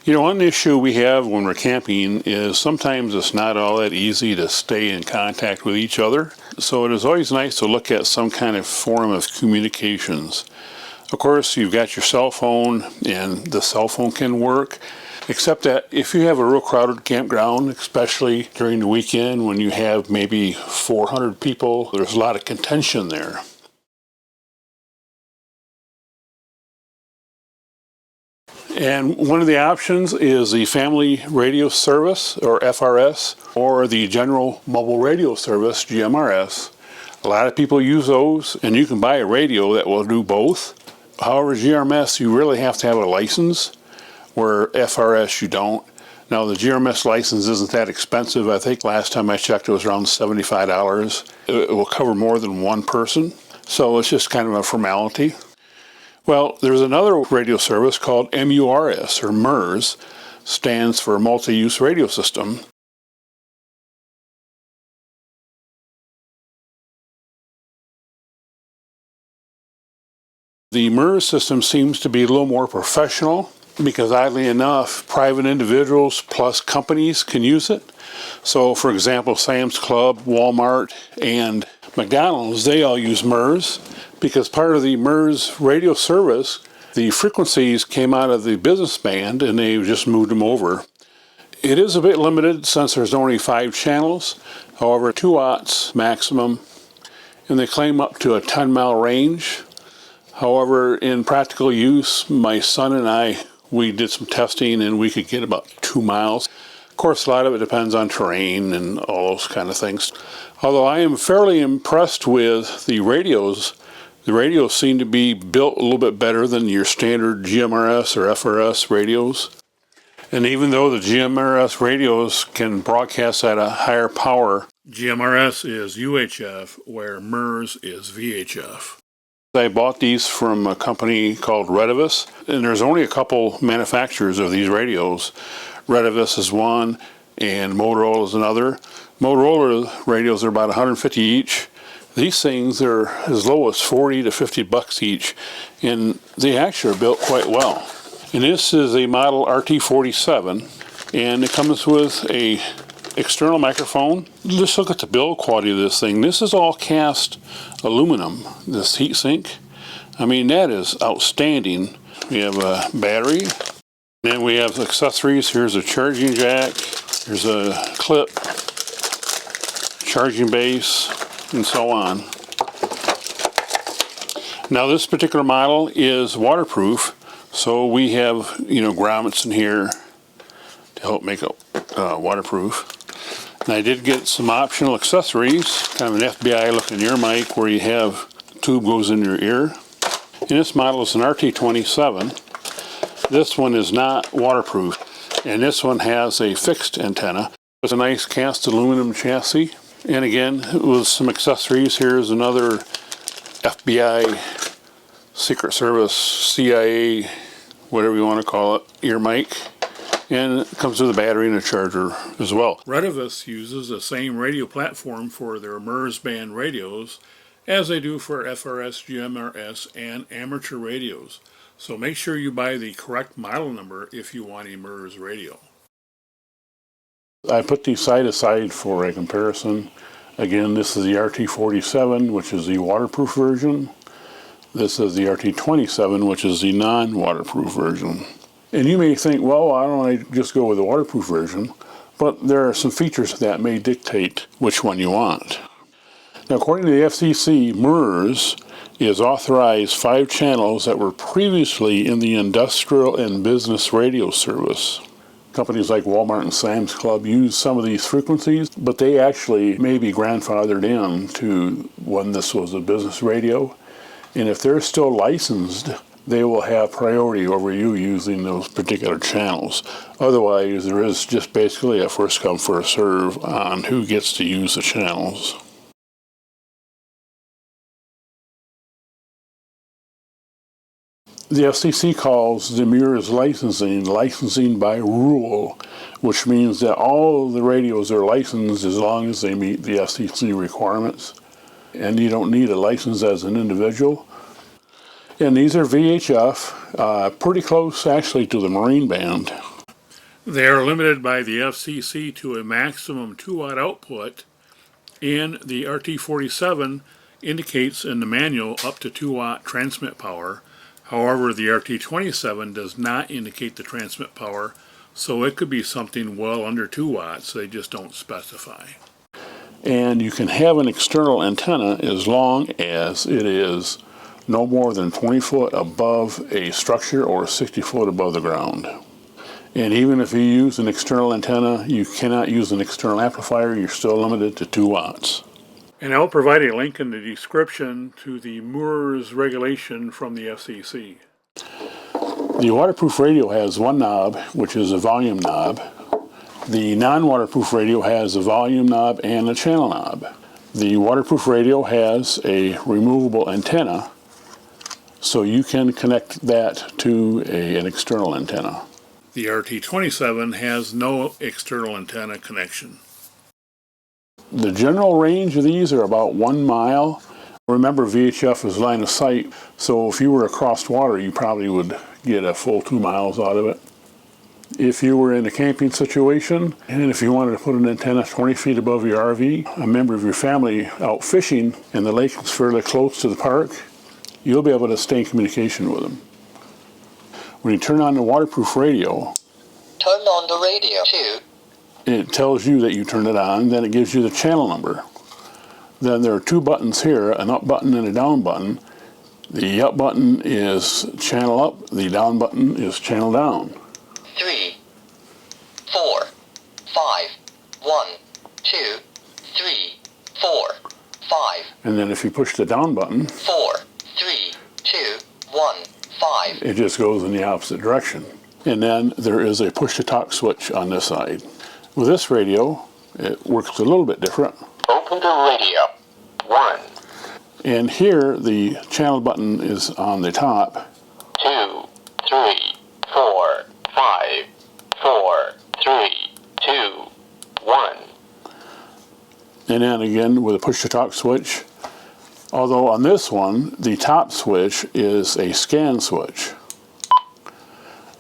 You know, one issue we have when we're camping is sometimes it's not all that easy to stay in contact with each other. So it is always nice to look at some kind of form of communications. Of course, you've got your cell phone, and the cell phone can work, except that if you have a real crowded campground, especially during the weekend when you have maybe 400 people, there's a lot of contention there. And one of the options is the Family Radio Service, or FRS, or the General Mobile Radio Service, GMRS. A lot of people use those, and you can buy a radio that will do both. However, GMRS, you really have to have a license, where FRS you don't. Now, the GMRS license isn't that expensive. I think last time I checked it was around $75. It will cover more than one person, so it's just kind of a formality. Well, there's another radio service called MURS, or MURS, stands for Multi-Use Radio System. The MURS system seems to be a little more professional because, oddly enough, private individuals plus companies can use it. So, for example, Sam's Club, Walmart, and McDonald's, they all use MURS because part of the MURS radio service, the frequencies came out of the business band and they just moved them over. It is a bit limited since there's only 5 channels, however 2 watts maximum, and they claim up to a 10-mile range. However, in practical use, my son and I, we did some testing and we could get about 2 miles. Of course, a lot of it depends on terrain and all those kind of things. Although I am fairly impressed with the radios. The radios seem to be built a little bit better than your standard GMRS or FRS radios. And even though the GMRS radios can broadcast at a higher power, GMRS is UHF, where MURS is VHF. I bought these from a company called Radiovis, and there's only a couple manufacturers of these radios. Radiovis is one, and Motorola is another. Motorola radios are about $150 each. These things are as low as $40 to $50 each, and they actually are built quite well. And this is a model RT47, and it comes with a external microphone. Just look at the build quality of this thing. This is all cast aluminum, this heat sink. I mean, that is outstanding. We have a battery, then we have accessories. Here's a charging jack, here's a clip, charging base, and so on. Now, this particular model is waterproof, so we have, grommets in here to help make it waterproof. And I did get some optional accessories, kind of an FBI looking ear mic where you have a tube goes in your ear. And this model is an RT27. This one is not waterproof, and this one has a fixed antenna. It's a nice cast aluminum chassis. And again, with some accessories, here's another FBI, Secret Service, CIA, whatever you want to call it, ear mic. And it comes with a battery and a charger as well. Radiovis uses the same radio platform for their MURS band radios as they do for FRS, GMRS, and amateur radios. So make sure you buy the correct model number if you want a MURS radio. I put these side to side for a comparison. Again, this is the RT47, which is the waterproof version. This is the RT27, which is the non-waterproof version. And you may think, well, why don't I just go with the waterproof version? But there are some features that may dictate which one you want. Now, according to the FCC, MURS is authorized 5 channels that were previously in the industrial and business radio service. Companies like Walmart and Sam's Club use some of these frequencies, but they actually may be grandfathered in to when this was a business radio. And if they're still licensed, they will have priority over you using those particular channels. Otherwise, there is just basically a first come, first serve on who gets to use the channels. The FCC calls the MURS licensing by rule, which means that all of the radios are licensed as long as they meet the FCC requirements. And you don't need a license as an individual. And these are VHF, pretty close actually to the marine band. They are limited by the FCC to a maximum 2-watt output, and the RT47 indicates in the manual up to 2-watt transmit power. However, the RT27 does not indicate the transmit power, so it could be something well under 2 watts. They just don't specify. And you can have an external antenna as long as it is no more than 20 foot above a structure or 60 foot above the ground. And even if you use an external antenna, you cannot use an external amplifier. You're still limited to 2 watts. And I'll provide a link in the description to the MURS regulation from the FCC. The waterproof radio has one knob, which is a volume knob. The non-waterproof radio has a volume knob and a channel knob. The waterproof radio has a removable antenna, so you can connect that to an external antenna. The RT27 has no external antenna connection. The general range of these are about 1 mile. Remember, VHF is line of sight, so if you were across water, you probably would get a full 2 miles out of it. If you were in a camping situation, and if you wanted to put an antenna 20 feet above your RV, a member of your family out fishing, and the lake is fairly close to the park, you'll be able to stay in communication with them. When you turn on the waterproof radio, turn on the radio too. It tells you that you turned it on, then it gives you the channel number. Then there are 2 buttons here, an up button and a down button. The up button is channel up, the down button is channel down. 3, 4, 5, 1, 2, 3, 4, 5. And then if you push the down button, 4, 3, 2, 1, 5. It just goes in the opposite direction. And then there is a push-to-talk switch on this side. With this radio, it works a little bit different. Open the radio. 1. And here, the channel button is on the top. 2, 3, 4, 5, 4, 3, 2, 1. And then again with a push-to-talk switch. Although on this one, the top switch is a scan switch.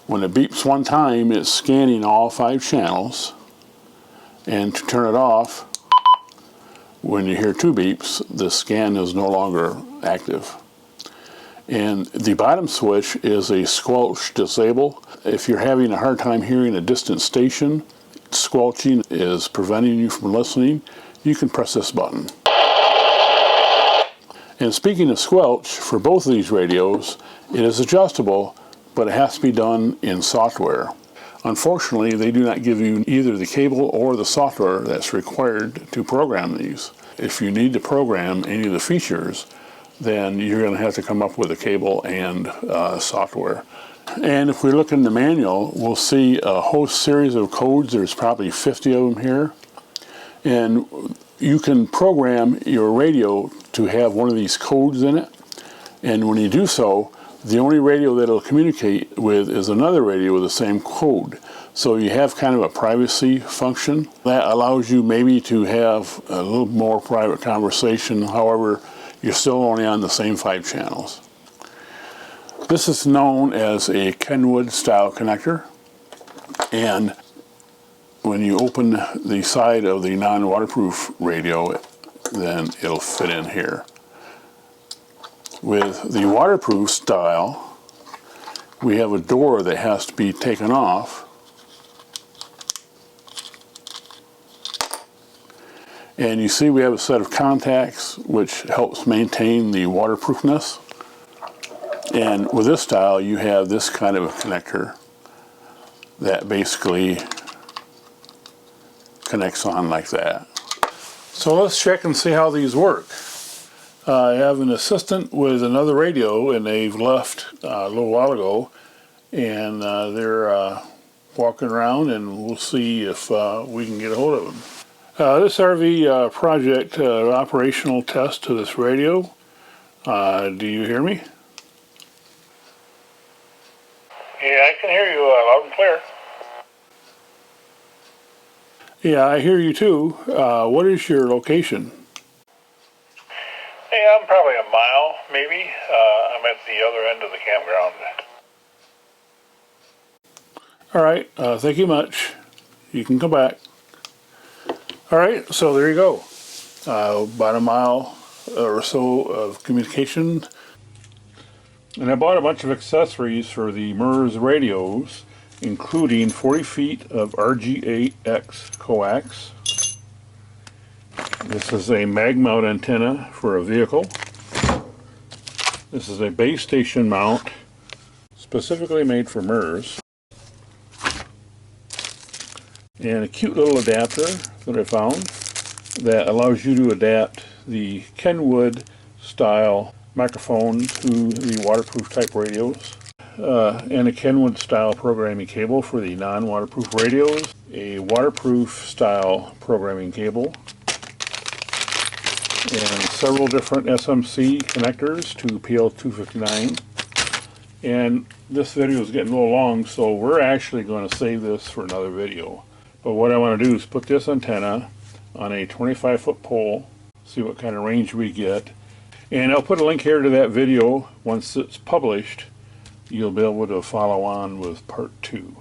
When it beeps one time, it's scanning all 5 channels. And to turn it off, when you hear 2 beeps, the scan is no longer active. And the bottom switch is a squelch disable. If you're having a hard time hearing a distant station, squelching is preventing you from listening, you can press this button. And speaking of squelch, for both of these radios, it is adjustable, but it has to be done in software. Unfortunately, they do not give you either the cable or the software that's required to program these. If you need to program any of the features, then you're going to have to come up with a cable and software. And if we look in the manual, we'll see a whole series of codes. There's probably 50 of them here. And you can program your radio to have one of these codes in it. And when you do so, the only radio that it'll communicate with is another radio with the same code. So you have kind of a privacy function that allows you maybe to have a little more private conversation. However, you're still only on the same 5 channels. This is known as a Kenwood style connector. And when you open the side of the non-waterproof radio, then it'll fit in here. With the waterproof style, we have a door that has to be taken off. And you see we have a set of contacts which helps maintain the waterproofness. And with this style, you have this kind of a connector that basically connects on like that. So let's check and see how these work. I have an assistant with another radio, and they've left a little while ago, and they're walking around, and we'll see if we can get a hold of them. This RV project operational test to this radio. Do you hear me? Yeah, I can hear you loud and clear. Yeah, I hear you too. What is your location? Hey, I'm probably a mile, maybe. I'm at the other end of the campground. All right, thank you much. You can come back. All right, so there you go. About a mile or so of communication. And I bought a bunch of accessories for the MURS radios, including 40 feet of RG8X coax. This is a mag mount antenna for a vehicle. This is a base station mount specifically made for MURS. And a cute little adapter that I found that allows you to adapt the Kenwood style microphone to the waterproof type radios. And a Kenwood style programming cable for the non-waterproof radios. A waterproof style programming cable. And several different SMC connectors to PL259. And this video is getting a little long, so we're actually going to save this for another video. But what I want to do is put this antenna on a 25-foot pole, see what kind of range we get. And I'll put a link here to that video. Once it's published, you'll be able to follow on with part 2.